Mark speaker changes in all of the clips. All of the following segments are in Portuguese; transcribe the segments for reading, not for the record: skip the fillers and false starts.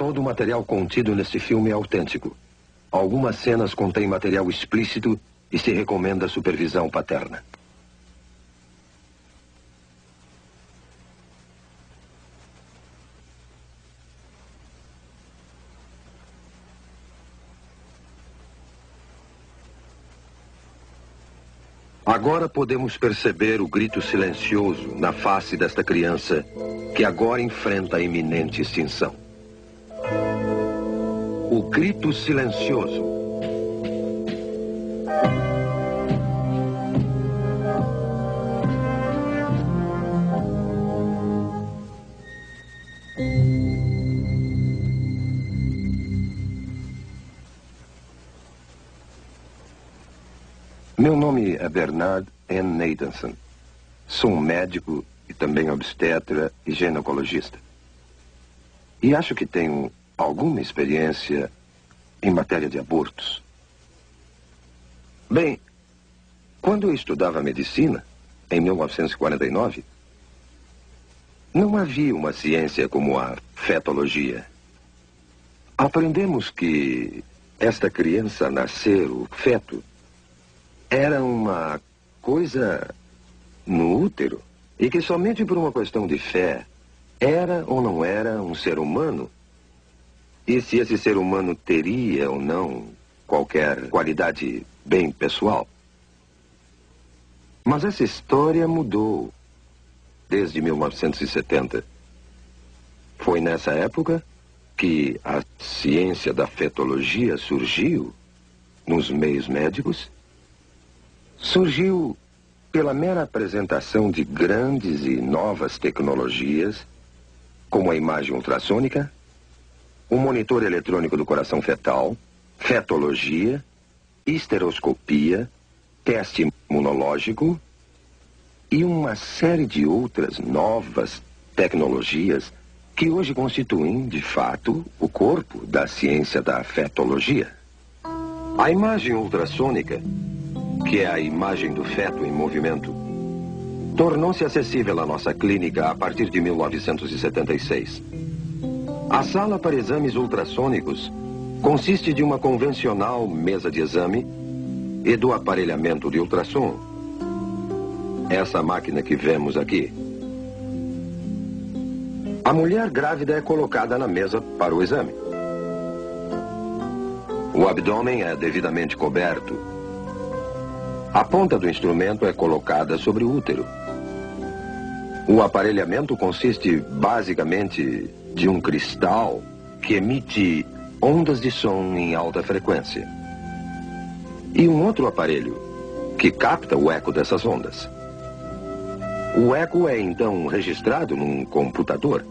Speaker 1: Todo o material contido neste filme é autêntico. Algumas cenas contêm material explícito e se recomenda supervisão paterna. Agora podemos perceber o grito silencioso na face desta criança que agora enfrenta a iminente extinção. O grito silencioso. Meu nome é Bernard N. Nathanson. Sou um médico e também obstetra e ginecologista. E acho que tenho alguma experiência em matéria de abortos. Bem, quando eu estudava medicina, em 1949, não havia uma ciência como a fetologia. Aprendemos que esta criança a nascer, o feto, era uma coisa no útero e que somente por uma questão de fé era ou não era um ser humano e se esse ser humano teria ou não qualquer qualidade bem pessoal. Mas essa história mudou desde 1970. Foi nessa época que a ciência da fetologia surgiu nos meios médicos. Surgiu pela mera apresentação de grandes e novas tecnologias, como a imagem ultrassônica, o monitor eletrônico do coração fetal, fetologia, histeroscopia, teste imunológico e uma série de outras novas tecnologias que hoje constituem, de fato, o corpo da ciência da fetologia. A imagem ultrassônica, que é a imagem do feto em movimento, tornou-se acessível à nossa clínica a partir de 1976. A sala para exames ultrassônicos consiste de uma convencional mesa de exame e do aparelhamento de ultrassom. Essa máquina que vemos aqui. A mulher grávida é colocada na mesa para o exame. O abdômen é devidamente coberto. A ponta do instrumento é colocada sobre o útero. O aparelhamento consiste basicamente de um cristal que emite ondas de som em alta frequência. E um outro aparelho que capta o eco dessas ondas. O eco é então registrado num computador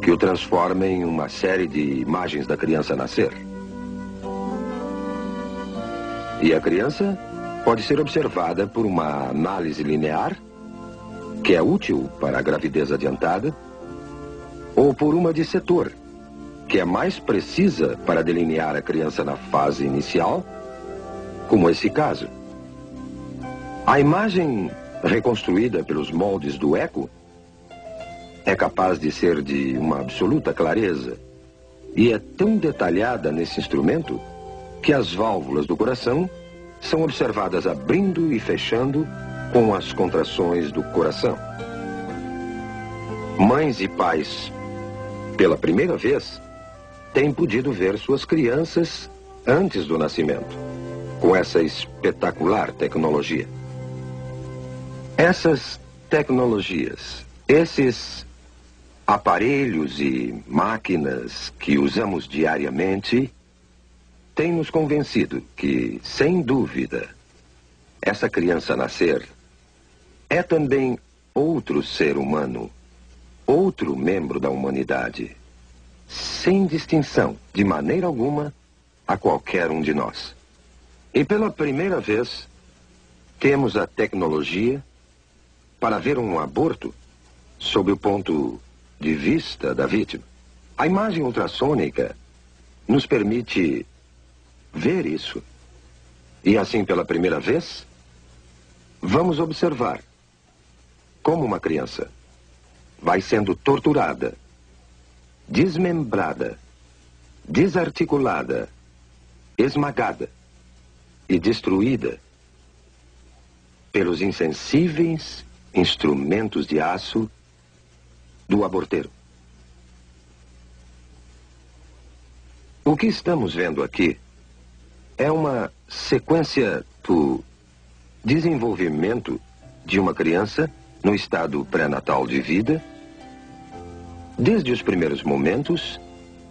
Speaker 1: que o transforma em uma série de imagens da criança nascer. E a criança pode ser observada por uma análise linear, que é útil para a gravidez adiantada, ou por uma de setor, que é mais precisa para delinear a criança na fase inicial, como esse caso. A imagem reconstruída pelos moldes do eco é capaz de ser de uma absoluta clareza e é tão detalhada nesse instrumento que as válvulas do coração são observadas abrindo e fechando com as contrações do coração. Mães e pais, pela primeira vez, têm podido ver suas crianças antes do nascimento, com essa espetacular tecnologia. Essas tecnologias, esses aparelhos e máquinas que usamos diariamente, tem nos convencido que, sem dúvida, essa criança a nascer é também outro ser humano, outro membro da humanidade, sem distinção, de maneira alguma, a qualquer um de nós. E pela primeira vez, temos a tecnologia para ver um aborto sob o ponto de vista da vítima. A imagem ultrassônica nos permite ver isso. E assim, pela primeira vez, vamos observar como uma criança vai sendo torturada, desmembrada desarticulada, esmagada e destruída pelos insensíveis instrumentos de aço do aborteiro. O que estamos vendo aqui é uma sequência do desenvolvimento de uma criança no estado pré-natal de vida, desde os primeiros momentos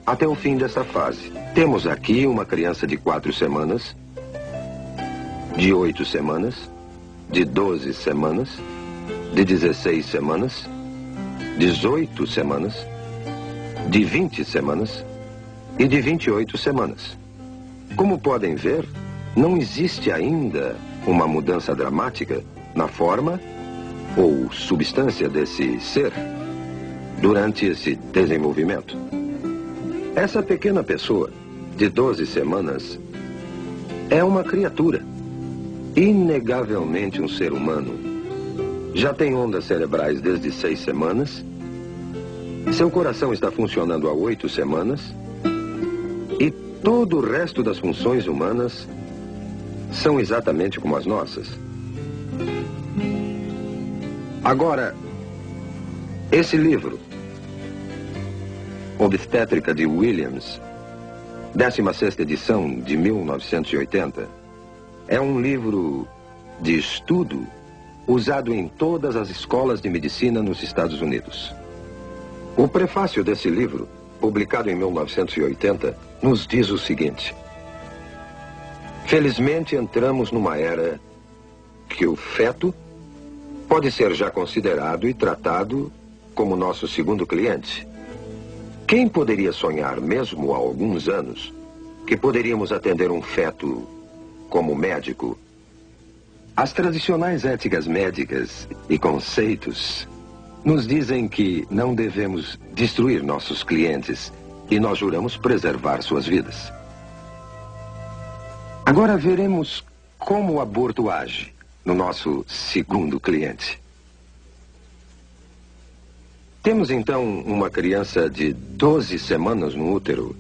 Speaker 1: até o fim dessa fase. Temos aqui uma criança de 4 semanas, de 8 semanas, de 12 semanas, de 16 semanas, 18 semanas, de 20 semanas e de 28 semanas. Como podem ver, não existe ainda uma mudança dramática na forma ou substância desse ser durante esse desenvolvimento. Essa pequena pessoa, de 12 semanas, é uma criatura, inegavelmente um ser humano. Já tem ondas cerebrais desde 6 semanas, seu coração está funcionando há 8 semanas, e todo o resto das funções humanas são exatamente como as nossas. Agora, esse livro, Obstétrica de Williams, 16ª edição de 1980, é um livro de estudo usado em todas as escolas de medicina nos Estados Unidos. O prefácio desse livro, publicado em 1980, nos diz o seguinte: felizmente entramos numa era que o feto pode ser já considerado e tratado como nosso segundo cliente. Quem poderia sonhar, mesmo há alguns anos, que poderíamos atender um feto como médico? As tradicionais éticas médicas e conceitos nos dizem que não devemos destruir nossos clientes e nós juramos preservar suas vidas. Agora veremos como o aborto age no nosso segundo cliente. Temos então uma criança de 12 semanas no útero,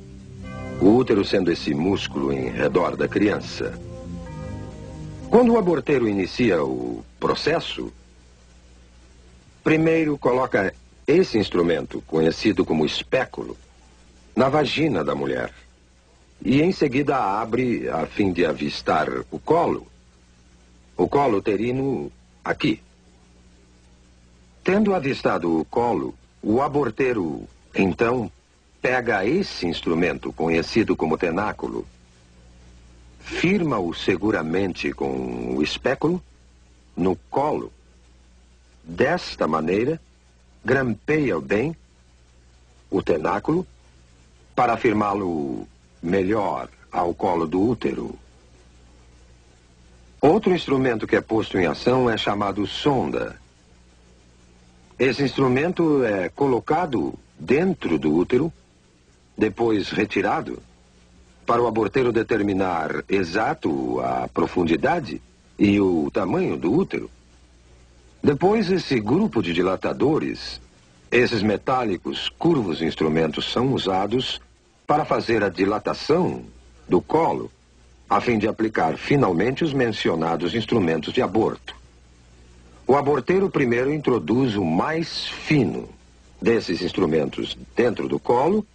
Speaker 1: o útero sendo esse músculo em redor da criança. Quando o aborteiro inicia o processo, primeiro coloca esse instrumento, conhecido como espéculo, na vagina da mulher. E em seguida abre a fim de avistar o colo uterino aqui. Tendo avistado o colo, o aborteiro, então, pega esse instrumento, conhecido como tenáculo, firma-o seguramente com o espéculo no colo. Desta maneira, grampeia bem o tenáculo para firmá-lo melhor ao colo do útero. Outro instrumento que é posto em ação é chamado sonda. Esse instrumento é colocado dentro do útero, depois retirado, para o aborteiro determinar exato a profundidade e o tamanho do útero. Depois, esse grupo de dilatadores, esses metálicos, curvos instrumentos, são usados para fazer a dilatação do colo, a fim de aplicar finalmente os mencionados instrumentos de aborto. O aborteiro primeiro introduz o mais fino desses instrumentos dentro do colo,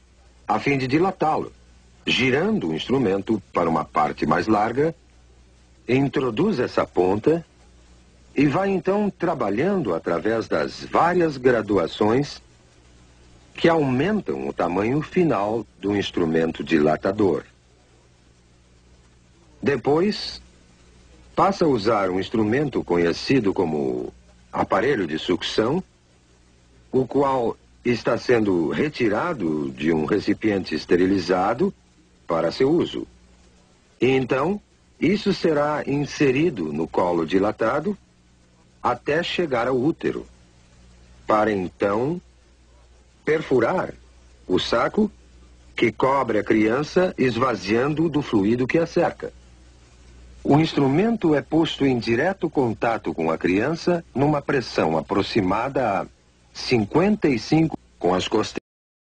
Speaker 1: a fim de dilatá-lo, girando o instrumento para uma parte mais larga, introduz essa ponta e vai então trabalhando através das várias graduações que aumentam o tamanho final do instrumento dilatador. Depois, passa a usar um instrumento conhecido como aparelho de sucção, o qual está sendo retirado de um recipiente esterilizado para seu uso. E então, isso será inserido no colo dilatado até chegar ao útero, para então perfurar o saco que cobre a criança, esvaziando do fluido que a cerca. O instrumento é posto em direto contato com a criança numa pressão aproximada a 55 com as costas.